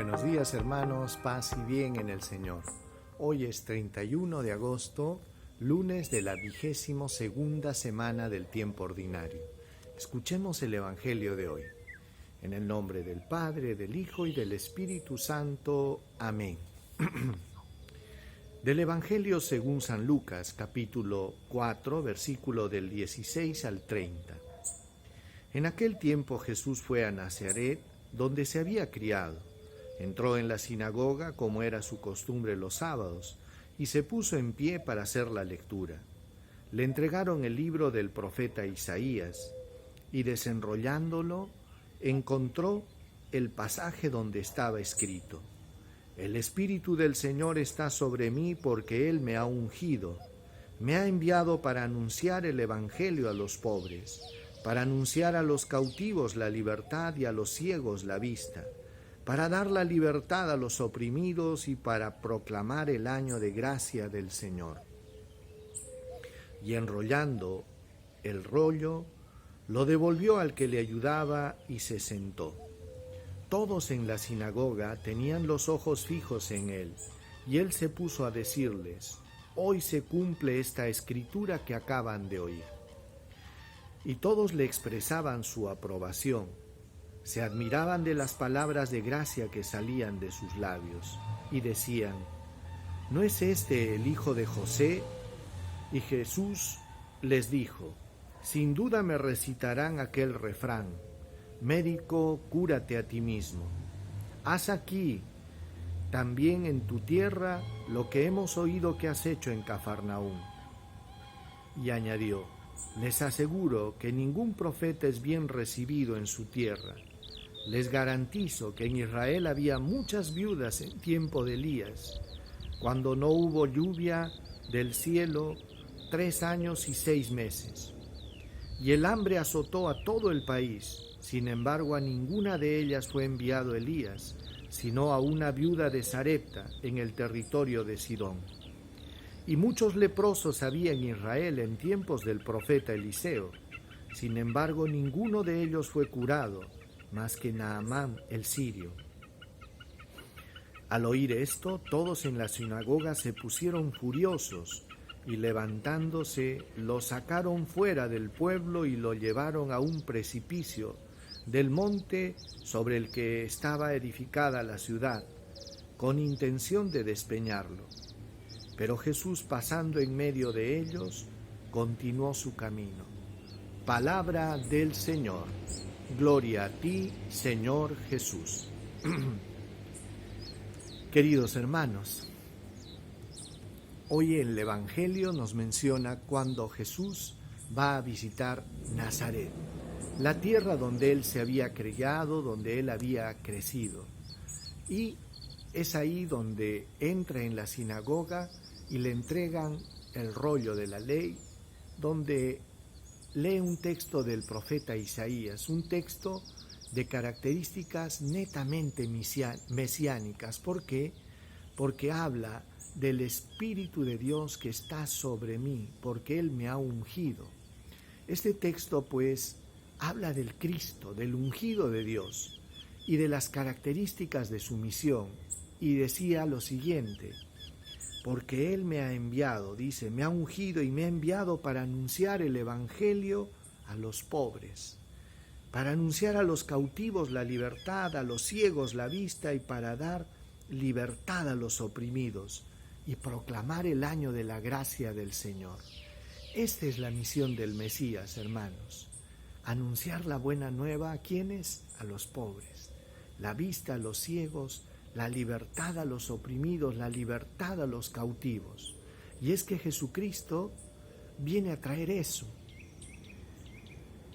Buenos días, hermanos, paz y bien en el Señor. Hoy es 31 de agosto, lunes de la 22ª semana del tiempo ordinario. Escuchemos el Evangelio de hoy. En el nombre del Padre, del Hijo y del Espíritu Santo. Amén. Del Evangelio según San Lucas, capítulo 4, versículo del 16 al 30. En aquel tiempo Jesús fue a Nazaret, donde se había criado. Entró en la sinagoga, como era su costumbre los sábados, y se puso en pie para hacer la lectura. Le entregaron el libro del profeta Isaías, y desenrollándolo, encontró el pasaje donde estaba escrito: El Espíritu del Señor está sobre mí, porque Él me ha ungido. Me ha enviado para anunciar el Evangelio a los pobres, para anunciar a los cautivos la libertad y a los ciegos la vista, para dar la libertad a los oprimidos y para proclamar el año de gracia del Señor. Y enrollando el rollo, lo devolvió al que le ayudaba y se sentó. Todos en la sinagoga tenían los ojos fijos en él, y él se puso a decirles: Hoy se cumple esta escritura que acaban de oír. Y todos le expresaban su aprobación. Se admiraban de las palabras de gracia que salían de sus labios, y decían: ¿No es este el hijo de José? Y Jesús les dijo: Sin duda me recitarán aquel refrán: Médico, cúrate a ti mismo. Haz aquí también en tu tierra lo que hemos oído que has hecho en Cafarnaúm. Y añadió: Les aseguro que ningún profeta es bien recibido en su tierra. Les garantizo que en Israel había muchas viudas en tiempo de Elías, cuando no hubo lluvia del cielo 3 años y 6 meses. Y el hambre azotó a todo el país. Sin embargo, a ninguna de ellas fue enviado Elías, sino a una viuda de Sarepta, en el territorio de Sidón. Y muchos leprosos había en Israel en tiempos del profeta Eliseo. Sin embargo, ninguno de ellos fue curado, más que Naamán el sirio. Al oír esto, todos en la sinagoga se pusieron furiosos, y levantándose, lo sacaron fuera del pueblo y lo llevaron a un precipicio del monte sobre el que estaba edificada la ciudad, con intención de despeñarlo. Pero Jesús, pasando en medio de ellos, continuó su camino. Palabra del Señor. Gloria a ti, Señor Jesús. Queridos hermanos, hoy el Evangelio nos menciona cuando Jesús va a visitar Nazaret, la tierra donde él se había criado, donde él había crecido. Y es ahí donde entra en la sinagoga y le entregan el rollo de la ley, donde lee un texto del profeta Isaías, un texto de características netamente mesiánicas. ¿Por qué? Porque habla del Espíritu de Dios que está sobre mí, porque Él me ha ungido. Este texto, pues, habla del Cristo, del ungido de Dios, y de las características de su misión, y decía lo siguiente: porque Él me ha enviado, dice, me ha ungido y me ha enviado para anunciar el Evangelio a los pobres, para anunciar a los cautivos la libertad, a los ciegos la vista, y para dar libertad a los oprimidos, y proclamar el año de la gracia del Señor. Esta es la misión del Mesías, hermanos: anunciar la buena nueva. ¿A quiénes? A los pobres, la vista a los ciegos, la libertad a los oprimidos, la libertad a los cautivos. Y es que Jesucristo viene a traer eso: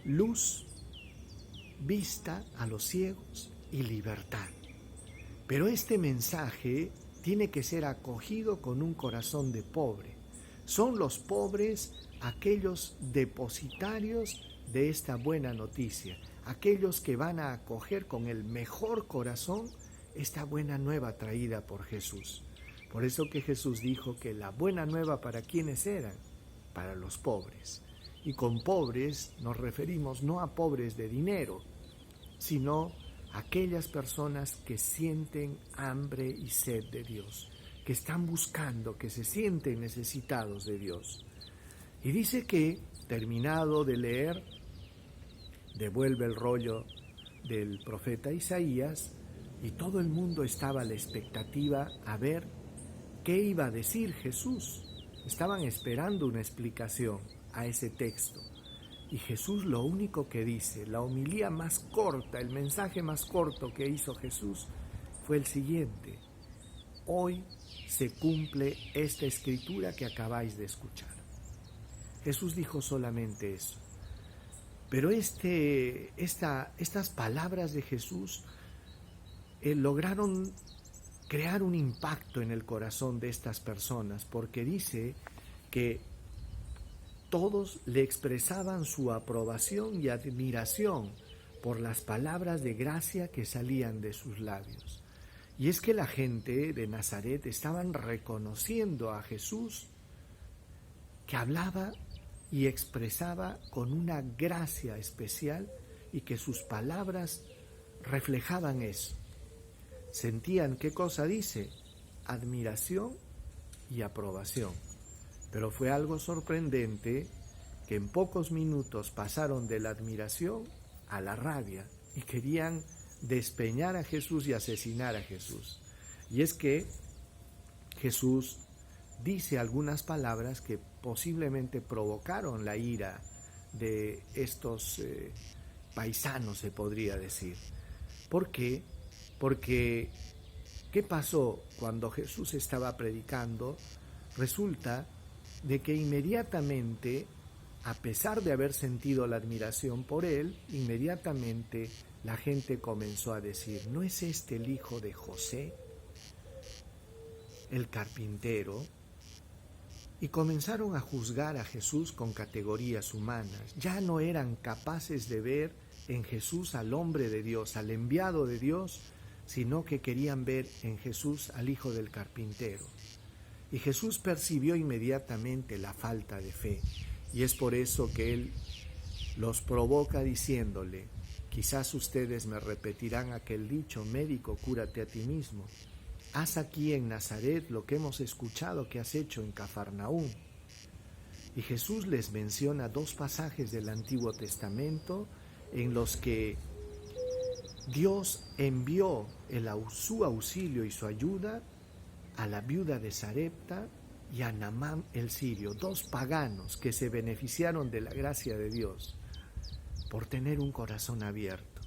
luz, vista a los ciegos y libertad. Pero este mensaje tiene que ser acogido con un corazón de pobre. Son los pobres aquellos depositarios de esta buena noticia, aquellos que van a acoger con el mejor corazón esta buena nueva traída por Jesús. Por eso que Jesús dijo que la buena nueva, ¿para quiénes eran? Para los pobres. Y con pobres nos referimos no a pobres de dinero, sino aquellas personas que sienten hambre y sed de Dios, que están buscando, que se sienten necesitados de Dios. Y dice que, terminado de leer, devuelve el rollo del profeta Isaías y todo el mundo estaba a la expectativa a ver qué iba a decir Jesús. Estaban esperando una explicación a ese texto. Y Jesús lo único que dice, la homilía más corta, el mensaje más corto que hizo Jesús fue el siguiente: hoy se cumple esta escritura que acabáis de escuchar. Jesús dijo solamente eso. Pero estas palabras de Jesús lograron crear un impacto en el corazón de estas personas, porque dice que todos le expresaban su aprobación y admiración por las palabras de gracia que salían de sus labios. Y es que la gente de Nazaret estaban reconociendo a Jesús, que hablaba y expresaba con una gracia especial y que sus palabras reflejaban eso. Sentían, ¿qué cosa dice? Admiración y aprobación. Pero fue algo sorprendente que en pocos minutos pasaron de la admiración a la rabia y querían despeñar a Jesús y asesinar a Jesús. Y es que Jesús dice algunas palabras que posiblemente provocaron la ira de estos paisanos, se podría decir. ¿Por qué? Porque, ¿qué pasó cuando Jesús estaba predicando? Resulta de que inmediatamente, a pesar de haber sentido la admiración por él, inmediatamente la gente comenzó a decir: ¿no es este el hijo de José, el carpintero? Y comenzaron a juzgar a Jesús con categorías humanas. Ya no eran capaces de ver en Jesús al hombre de Dios, al enviado de Dios, sino que querían ver en Jesús al hijo del carpintero. Y Jesús percibió inmediatamente la falta de fe, y es por eso que Él los provoca diciéndole: quizás ustedes me repetirán aquel dicho, médico, cúrate a ti mismo. Haz aquí en Nazaret lo que hemos escuchado que has hecho en Cafarnaúm. Y Jesús les menciona dos pasajes del Antiguo Testamento en los que Dios envió su auxilio y su ayuda a la viuda de Sarepta y a Naamán el sirio, dos paganos que se beneficiaron de la gracia de Dios por tener un corazón abierto.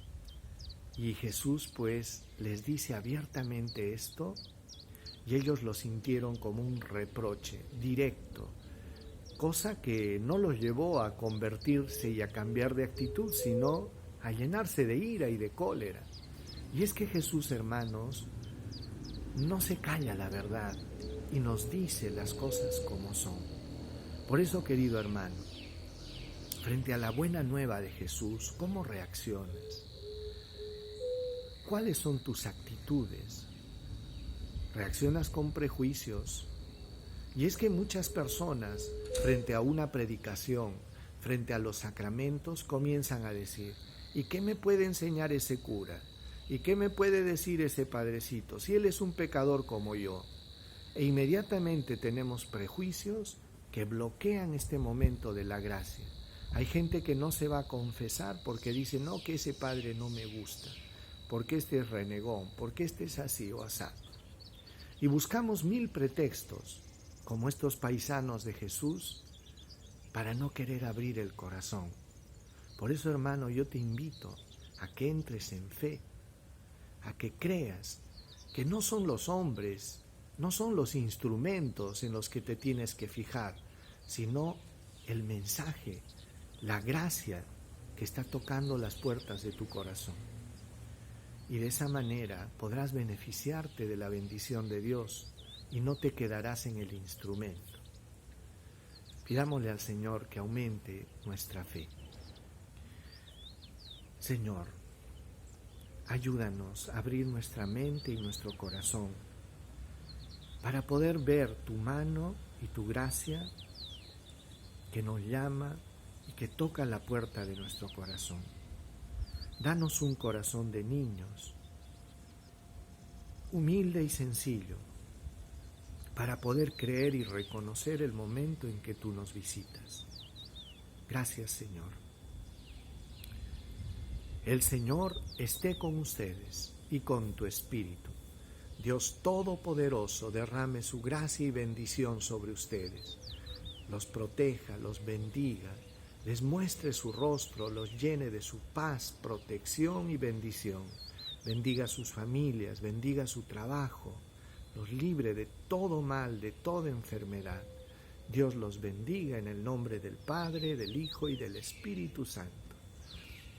Y Jesús pues les dice abiertamente esto, y ellos lo sintieron como un reproche directo, cosa que no los llevó a convertirse y a cambiar de actitud, sino a llenarse de ira y de cólera. Y es que Jesús, hermanos, no se calla la verdad y nos dice las cosas como son. Por eso, querido hermano, frente a la buena nueva de Jesús, ¿cómo reaccionas? ¿Cuáles son tus actitudes? ¿Reaccionas con prejuicios? Y es que muchas personas, frente a una predicación, frente a los sacramentos, comienzan a decir: ¿y qué me puede enseñar ese cura? ¿Y qué me puede decir ese padrecito si él es un pecador como yo? E inmediatamente tenemos prejuicios que bloquean este momento de la gracia. Hay gente que no se va a confesar porque dice: no, que ese padre no me gusta, porque este es renegón, porque este es así o asá. Y buscamos 1000 pretextos, como estos paisanos de Jesús, para no querer abrir el corazón. Por eso, hermano, yo te invito a que entres en fe, a que creas que no son los hombres, no son los instrumentos en los que te tienes que fijar, sino el mensaje, la gracia que está tocando las puertas de tu corazón. Y de esa manera podrás beneficiarte de la bendición de Dios y no te quedarás en el instrumento. Pidámosle al Señor que aumente nuestra fe. Señor, ayúdanos a abrir nuestra mente y nuestro corazón para poder ver tu mano y tu gracia que nos llama y que toca la puerta de nuestro corazón. Danos un corazón de niños, humilde y sencillo, para poder creer y reconocer el momento en que tú nos visitas. Gracias, Señor. El Señor esté con ustedes y con tu espíritu. Dios Todopoderoso derrame su gracia y bendición sobre ustedes. Los proteja, los bendiga, les muestre su rostro, los llene de su paz, protección y bendición. Bendiga a sus familias, bendiga su trabajo, los libre de todo mal, de toda enfermedad. Dios los bendiga en el nombre del Padre, del Hijo y del Espíritu Santo.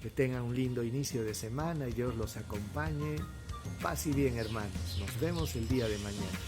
Que tengan un lindo inicio de semana y Dios los acompañe. Paz y bien, hermanos. Nos vemos el día de mañana.